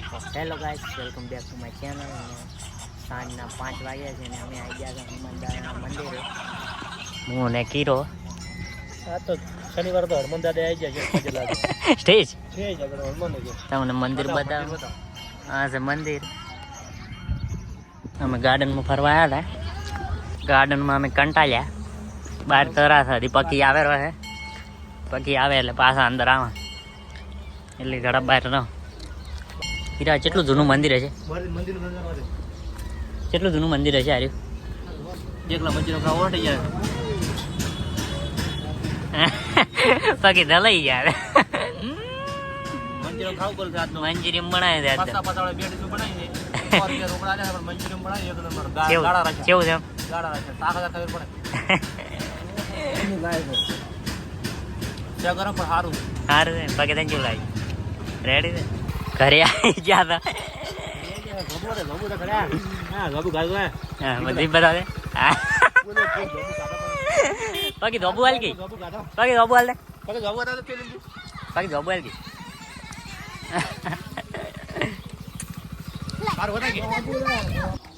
Hello guys, welcome back to my channel. અને સાંજના 5 વાગ્યા છે અને અમે આવી ગયા હતા હનુમાનદાદાના મંદિરે. હું ને કીરો. આ તો શનિવાર તો હનુમાન દાદા આવી જાય છે લાગે સ્ટેજ છે જ આગળ હનુમાન છે. તમને મંદિર બતાવો. હા છે મંદિર. અમે ગાર્ડનમાં ફરવા આવ્યા હતા. ગાર્ડનમાં અમે કંટાળ્યા. બહાર તરાસ હતી, પકી આવે રહે. પકી આવે એટલે પાછા અંદર આવે એટલે ઘડા બહાર રહો. હીરા કેટલું જૂનું મંદિર હશે? કેટલું જૂનું મંદિર હશે આર્યું? એકલા મંદિરો ખાવા ઓઠી જાય પકી ધલાઈ જાય. મંદિરો ખાવ બોલ રાત નો મંજરી બનાવે છે પાછા પાછા બેડ શું બનાવી છે ઓર કે રોકડા આલે પણ મંજરી બનાવી એક નંબર ગાડા રાખે કેવું છે? ગાડા રાખે તાકાત ખબર પડે એની લાય છે ચા ગરમ પણ સારું સારું છે. પગે તને કેવું લાગ્યું? રેડી છે? ઘરે આવી ગયા હતા. બધી બતાવે. બાકી ધોબુ હાલ ગઈ. બાકી ધોબુ હાલ દે. બાકી ધોબુ હાલ ગઈ.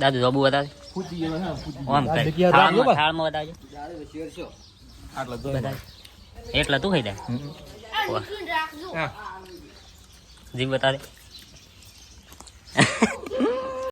દાદુ ધોબુ બતાવે. થાળમાં બતાવજો. એકલા તું ખાઈ દે. જી બતાવે.